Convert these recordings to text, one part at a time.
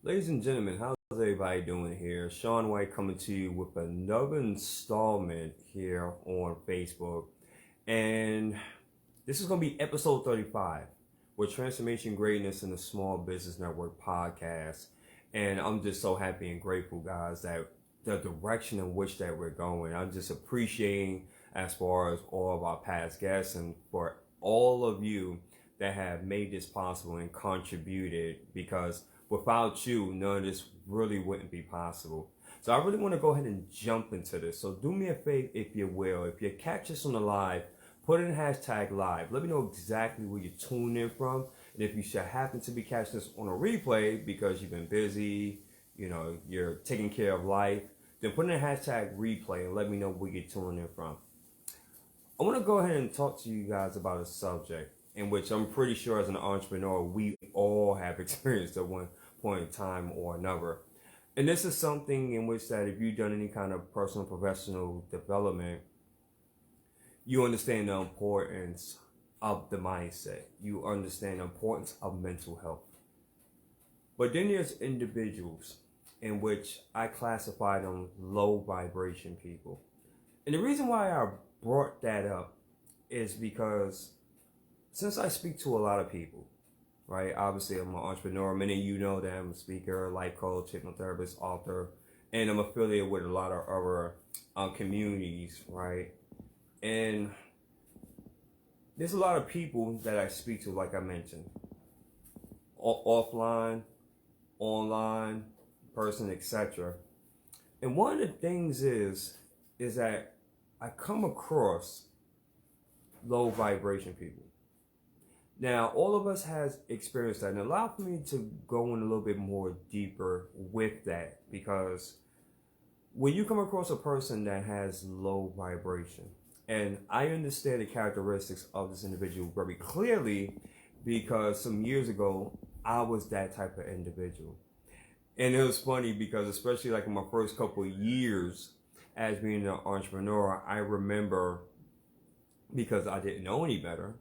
Ladies and gentlemen, how's everybody doing here? Sean White coming to you with another installment here on Facebook. And this is going to be episode 35 with Transformation Greatness in the Small Business Network podcast. And I'm just so happy and grateful, guys, that the direction in which that we're going. I'm just appreciating as far as all of our past guests and for all of you that have made this possible and contributed because without you, none of this really wouldn't be possible. So I really want to go ahead and jump into this. So do me a favor, if you will. If you catch this on the live, put in hashtag live. Let me know exactly where you're tuning in from. And if you should happen to be catching this on a replay because you've been busy, you're taking care of life, then put in a hashtag replay and let me know where you're tuning in from. I want to go ahead and talk to you guys about a subject in which I'm pretty sure as an entrepreneur, we all have experienced at one point in time or another. And this is something in which that if you've done any kind of personal professional development, you understand the importance of the mindset. You understand the importance of mental health. But then there's individuals in which I classify them low vibration people. And the reason why I brought that up is because since I speak to a lot of people, right? Obviously, I'm an entrepreneur. Many of you know that I'm a speaker, life coach, hypnotherapist, author, and I'm affiliated with a lot of other communities, right? And there's a lot of people that I speak to, like I mentioned, offline, online, person, etc. And one of the things is that I come across low vibration people. Now, all of us has experienced that, and allow me to go in a little bit more deeper with that, because when you come across a person that has low vibration, and I understand the characteristics of this individual very clearly, because some years ago, I was that type of individual. And it was funny because especially like in my first couple of years as being an entrepreneur, I remember, because I didn't know any better,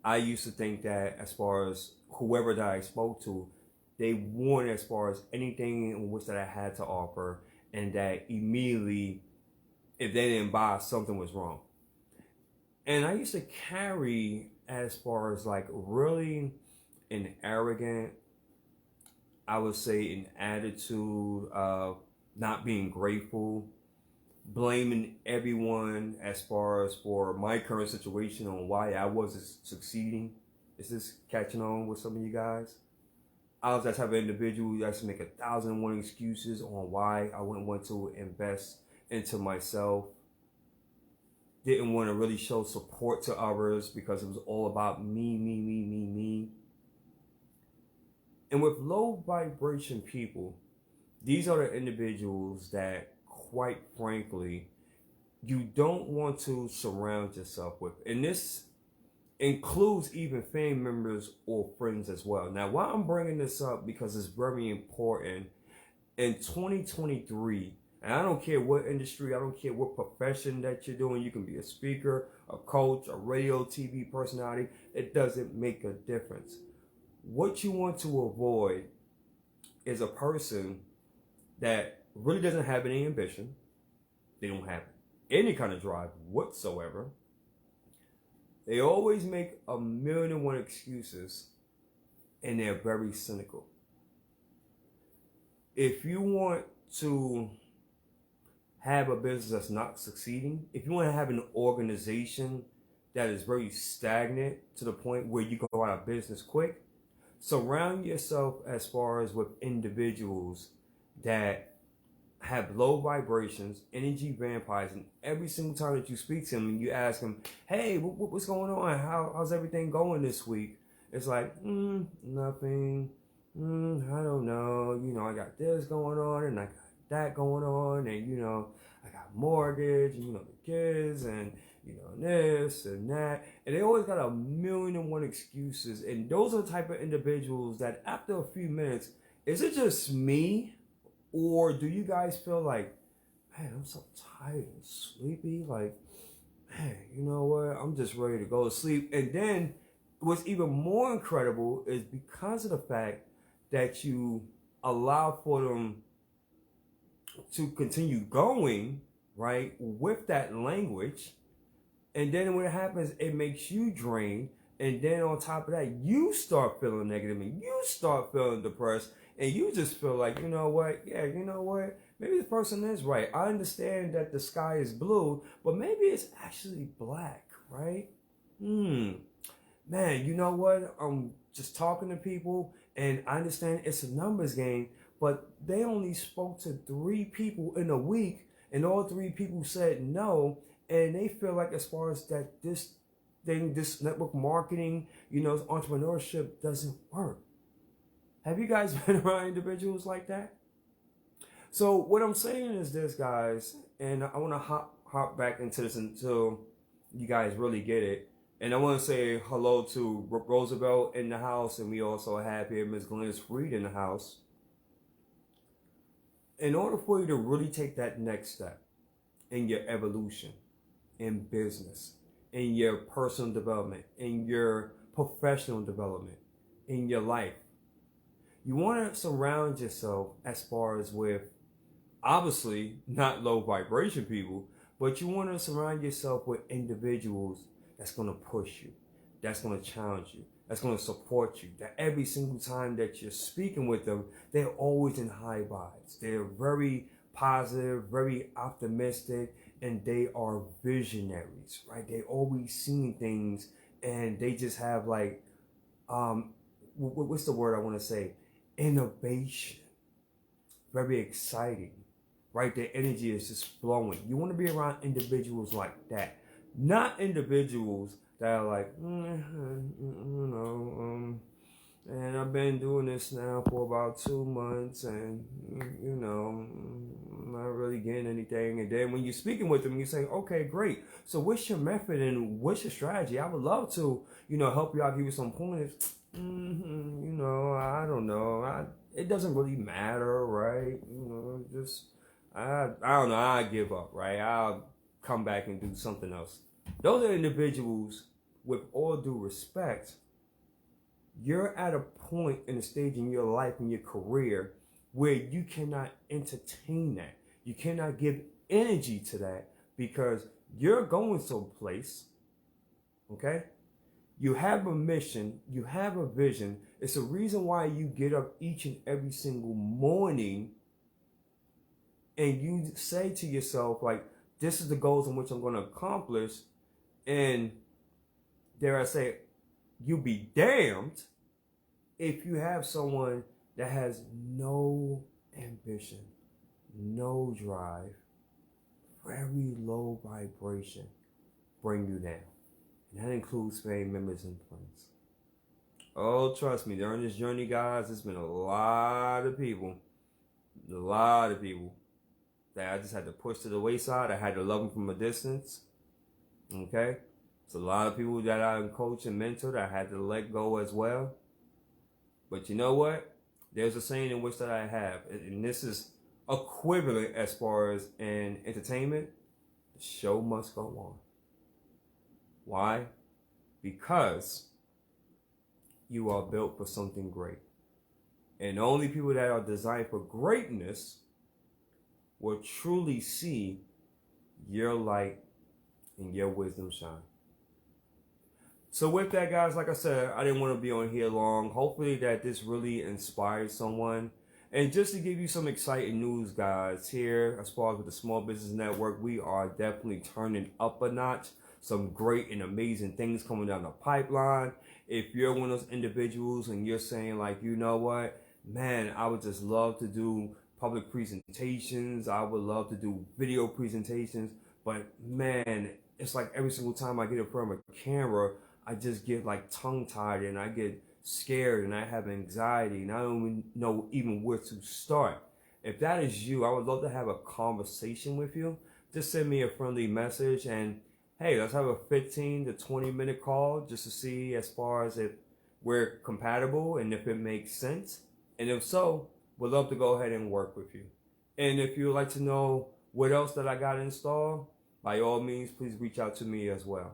I used to think that as far as whoever that I spoke to, they wanted as far as anything in which that I had to offer, and that immediately, if they didn't buy, something was wrong. And I used to carry as far as like really an arrogant, I would say an attitude of not being grateful, blaming everyone as far as for my current situation on why I wasn't succeeding. Is this catching on with some of you guys? I was that type of individual who used to make 1,001 excuses on why I wouldn't want to invest into myself. Didn't want to really show support to others because it was all about me. And with low vibration people, these are the individuals that, quite frankly, you don't want to surround yourself with. And this includes even family members or friends as well. Now, why I'm bringing this up, because it's very important in 2023, and I don't care what industry, I don't care what profession that you're doing. You can be a speaker, a coach, a radio, TV personality. It doesn't make a difference. What you want to avoid is a person that really doesn't have any ambition. They don't have any kind of drive whatsoever. They always make 1,000,001 excuses, and they're very cynical. If you want to have a business that's not succeeding, if you want to have an organization that is very stagnant to the point where you go out of business quick, surround yourself as far as with individuals that have low vibrations, energy vampires, and every single time that you speak to them and you ask them, hey, what's going on? How's everything going this week? It's like, nothing. I don't know. I got this going on and I got that going on, and I got mortgage, and the kids, and this and that, and they always got 1,000,001 excuses. And those are the type of individuals that after a few minutes, is it just me, or do you guys feel like, man, I'm so tired and sleepy, like, man, you know what, I'm just ready to go to sleep? And then what's even more incredible is because of the fact that you allow for them to continue going, right, with that language. And then when it happens, it makes you drain. And then on top of that, you start feeling negative and you start feeling depressed. And you just feel like, you know what? Yeah, you know what? Maybe this person is right. I understand that the sky is blue, but maybe it's actually black, right? Man, you know what? I'm just talking to people, and I understand it's a numbers game, but they only spoke to 3 people in a week, and all 3 people said no, and they feel like as far as that this thing, this network marketing, entrepreneurship doesn't work. Have you guys been around individuals like that? So what I'm saying is this, guys, and I want to hop back into this until you guys really get it. And I want to say hello to Roosevelt in the house, and we also have here Ms. Glennis Freed in the house. In order for you to really take that next step in your evolution, in business, in your personal development, in your professional development, in your life, you want to surround yourself as far as with, obviously, not low vibration people, but you want to surround yourself with individuals that's going to push you, that's going to challenge you, that's going to support you. That every single time that you're speaking with them, they're always in high vibes. They're very positive, very optimistic, and they are visionaries, right? They always seeing things, and they just have like, what's the word I want to say? Innovation. Very exciting, right? Their energy is just flowing. You want to be around individuals like that. Not individuals that are like, and I've been doing this now for about 2 months, and I'm not really getting anything. And then when you're speaking with them, you're saying, okay, great. So what's your method and what's your strategy? I would love to, help you out, give you some pointers. I don't know. It doesn't really matter, right? I don't know. I give up, right? I'll come back and do something else. Those are individuals, with all due respect, you're at a point in a stage in your life, in your career, where you cannot entertain that. You cannot give energy to that because you're going someplace, okay? You have a mission, you have a vision. It's a reason why you get up each and every single morning and you say to yourself, like, this is the goals in which I'm going to accomplish. And dare I say, you'll be damned if you have someone that has no ambition, no drive, very low vibration, bring you down. And that includes family members and friends. Oh, trust me, during this journey, guys, there's been a lot of people that I just had to push to the wayside. I had to love them from a distance. Okay? It's a lot of people that I coach and mentor that I had to let go as well. But you know what? There's a saying in which that I have, and this is equivalent as far as in entertainment. The show must go on. Why? Because you are built for something great. And only people that are designed for greatness will truly see your light and your wisdom shine. So with that, guys, like I said, I didn't want to be on here long. Hopefully that this really inspires someone. And just to give you some exciting news, guys, here, as far as with the Small Business Network, we are definitely turning up a notch. Some great and amazing things coming down the pipeline. If you're one of those individuals and you're saying like, you know what, man, I would just love to do public presentations. I would love to do video presentations. But man, it's like every single time I get in front of a camera, I just get like tongue tied and I get scared and I have anxiety and I don't even know even where to start. If that is you, I would love to have a conversation with you. Just send me a friendly message and hey, let's have a 15 to 20 minute call just to see as far as if we're compatible and if it makes sense. And if so, we'd love to go ahead and work with you. And if you'd like to know what else that I got installed, by all means, please reach out to me as well.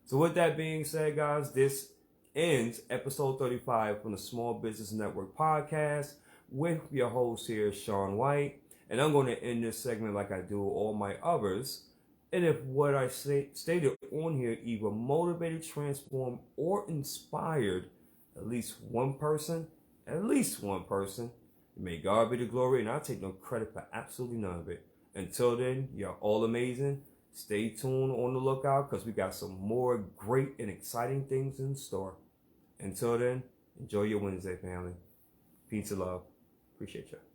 So with that being said, guys, this ends episode 35 from the Small Business Network podcast. with your host here, Sean White. And I'm going to end this segment like I do all my others. And if what I stated on here either motivated, transformed, or inspired at least one person, may God be the glory, and I'll take no credit for absolutely none of it. Until then, you're all amazing. Stay tuned on the lookout because we got some more great and exciting things in store. Until then, enjoy your Wednesday, family. Peace and love. Appreciate you.